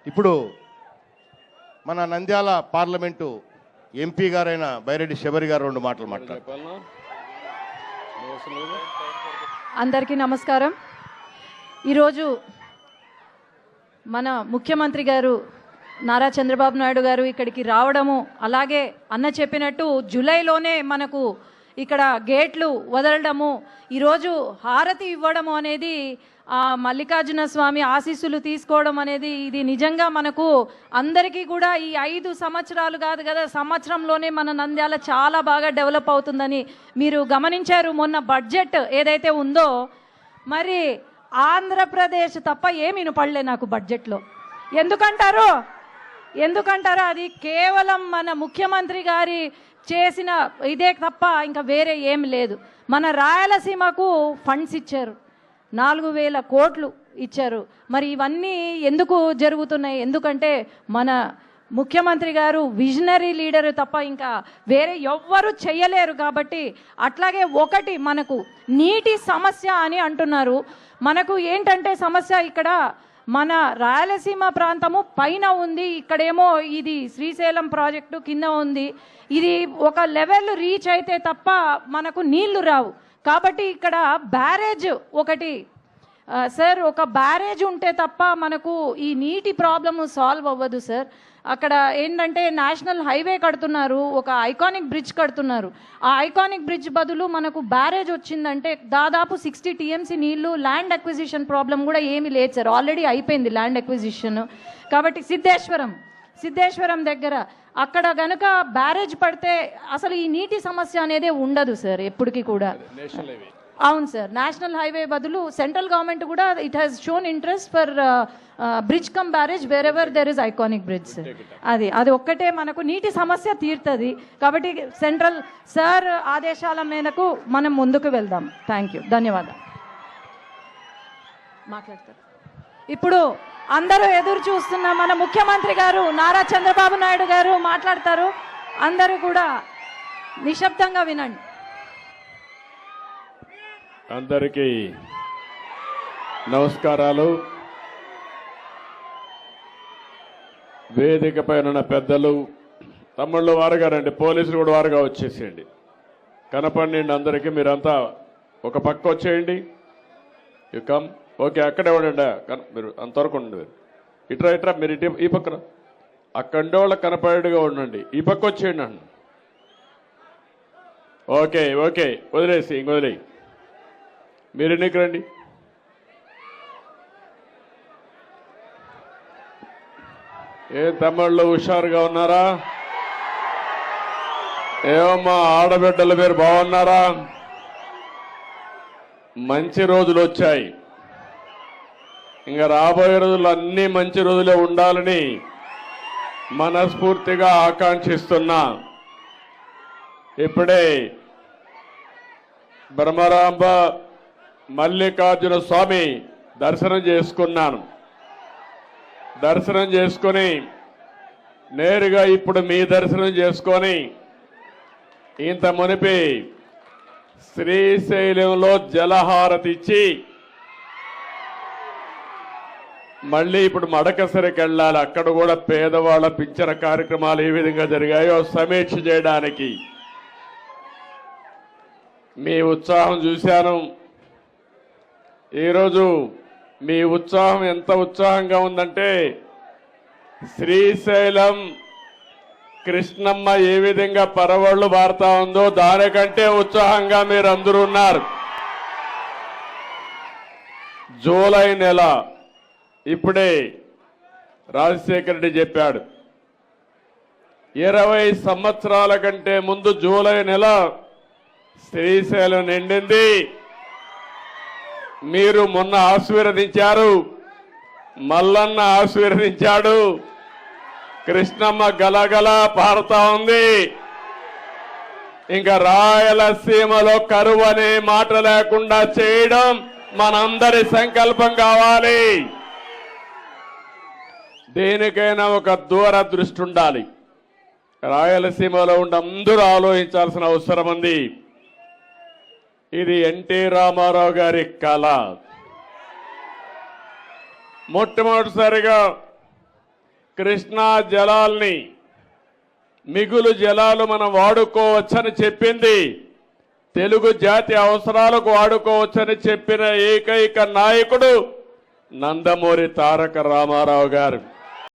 ఇప్పుడు మన Nandyal parliament MP గారైన బైరెడ్డి శబరి గారు రెండు మాటలు మాట్లాడారు. అందరికీ నమస్కారం. ఈరోజు మన ముఖ్యమంత్రి గారు నారా చంద్రబాబు నాయుడు గారు ఇక్కడికి రావడము, అలాగే అన్న చెప్పినట్టు జూలైలోనే మనకు ఇక్కడ గేట్లు వదలడము, ఈరోజు హారతి ఇవ్వడము అనేది మల్లికార్జున స్వామి ఆశీస్సులు తీసుకోవడం అనేది ఇది నిజంగా మనకు అందరికీ కూడా ఈ 5 సంవత్సరాలు కాదు కదా, సంవత్సరంలోనే మన నంద్యాల చాలా బాగా డెవలప్ అవుతుందని మీరు గమనించారు. మొన్న బడ్జెట్ ఏదైతే ఉందో, మరి ఆంధ్రప్రదేశ్ తప్ప ఏమి వినపడలే నాకు బడ్జెట్లో. ఎందుకంటారు అది కేవలం మన ముఖ్యమంత్రి గారి చేసిన ఇదే తప్ప ఇంకా వేరే ఏం లేదు. మన రాయలసీమకు ఫండ్స్ ఇచ్చారు, 4,000 కోట్లు ఇచ్చారు. మరి ఇవన్నీ ఎందుకు జరుగుతున్నాయి? ఎందుకంటే మన ముఖ్యమంత్రి గారు విజనరీ లీడరు తప్ప ఇంకా వేరే ఎవ్వరు చెయ్యలేరు కాబట్టి. అట్లాగే ఒకటి మనకు నీటి సమస్య అని అంటున్నారు. మనకు ఏంటంటే సమస్య ఇక్కడ మన రాయలసీమ ప్రాంతము పైన ఉంది, ఇక్కడేమో ఇది శ్రీశైలం ప్రాజెక్టు కింద ఉంది. ఇది ఒక లెవెల్ రీచ్ అయితే తప్ప మనకు నీళ్లు రావు. కాబట్టి ఇక్కడ బ్యారేజ్ ఒకటి సార్, ఒక బ్యారేజ్ ఉంటే తప్ప మనకు ఈ నీటి ప్రాబ్లము సాల్వ్ అవ్వదు సార్. అక్కడ ఏంటంటే నేషనల్ హైవే కడుతున్నారు, ఒక ఐకానిక్ బ్రిడ్జ్ కడుతున్నారు. ఆ ఐకానిక్ బ్రిడ్జ్ బదులు మనకు బ్యారేజ్ వచ్చిందంటే దాదాపు 60 TMC నీళ్లు. ల్యాండ్ అక్విజిషన్ ప్రాబ్లం కూడా ఏమీ లేదు సార్, ఆల్రెడీ అయిపోయింది ల్యాండ్ అక్విజిషన్. కాబట్టి సిద్ధేశ్వరం దగ్గర అక్కడ గనుక బ్యారేజ్ పడితే అసలు ఈ నీటి సమస్య అనేది ఉండదు సార్ ఎప్పటికీ కూడా. అవును సార్, నేషనల్ హైవే బదులు సెంట్రల్ గవర్నమెంట్ కూడా it has shown interest for bridge come barrage wear ever there is iconic bridge. అది ఒక్కటే మనకు నీటి సమస్య తీరుతుంది. కాబట్టి సెంట్రల్ సార్ ఆదేశాల మేరకు మనం ముందుకు వెళ్దాం. థ్యాంక్ యూ, ధన్యవాదాలు. మాట్లాడతారు ఇప్పుడు అందరూ ఎదురు చూస్తున్న మన ముఖ్యమంత్రి గారు నారా చంద్రబాబు నాయుడు గారు మాట్లాడతారు. అందరూ కూడా నిశ్శబ్దంగా వినండి. అందరికీ నమస్కారాలు. వేదిక పైన పెద్దలు, తమ్ముళ్ళు వారుగా రండి, పోలీసులు కూడా వారుగా వచ్చేసేయండి, కనపడండి అందరికీ. మీరంతా ఒక పక్క వచ్చేయండి. You come. ఓకే, అక్కడే ఉండండి, మీరు అంతవరకు ఉండండి. ఇట్రా మీరు ఇటు ఈ పక్కన, అక్కడే వాళ్ళకి కనపడేట్టుగా ఉండండి. ఈ పక్క వచ్చేయండి అన్న. ఓకే వదిలేసి వదిలేయి, మీరు ఎన్నికి రండి. ఏ తమ్ముళ్ళు హుషారుగా ఉన్నారా? ఏమమ్మా ఆడబిడ్డలు మీరు బాగున్నారా? మంచి రోజులు వచ్చాయి. ఇంకా రాబోయే రోజుల్లో అన్ని మంచి రోజులే ఉండాలని మనస్ఫూర్తిగా ఆకాంక్షిస్తున్నా. ఇప్పుడే బ్రహ్మరాంబ మల్లికార్జున స్వామి దర్శనం చేసుకున్నాను. దర్శనం చేసుకొని నేరుగా ఇప్పుడు మీ దర్శనం చేసుకొని ఇంత మునిపి శ్రీశైలంలో జలహారతి ఇచ్చి మళ్ళీ ఇప్పుడు మడకసరికి వెళ్ళాలి. అక్కడ కూడా పేదవాళ్ల పింఛన కార్యక్రమాలు ఏ విధంగా జరిగాయో సమీక్ష చేయడానికి. మీ ఉత్సాహం చూశాను. ఈరోజు మీ ఉత్సాహం ఎంత ఉత్సాహంగా ఉందంటే, శ్రీశైలం కృష్ణమ్మ ఏ విధంగా పరవళ్లు బారుతా ఉందో దానికంటే ఉత్సాహంగా మీరు అందరూ ఉన్నారు. జూలై నెల ఇప్పుడే రాజశేఖర రెడ్డి చెప్పాడు, 20 సంవత్సరాల కంటే ముందు జూలై నెల శ్రీశైలం నిండింది. మీరు మొన్న ఆశీర్వదించారు, మల్లన్న ఆశీర్వదించాడు, కృష్ణమ్మ గలగల పారుతా ఉంది. ఇంకా రాయలసీమలో కరువు అనే మాట లేకుండా చేయడం మనందరి సంకల్పం కావాలి. దేనికైనా ఒక దూరదృష్టి ఉండాలి. రాయలసీమలో ఉండి అందరూ ఆలోచించాల్సిన అవసరం ఉంది. ఇది ఎన్టీ రామారావు గారి కళ. మొట్టమొదటిసారిగా కృష్ణా జలాల్ని మిగులు జలాలు మనం వాడుకోవచ్చని చెప్పింది, తెలుగు జాతి అవసరాలకు వాడుకోవచ్చని చెప్పిన ఏకైక నాయకుడు నందమూరి తారక రామారావు గారు.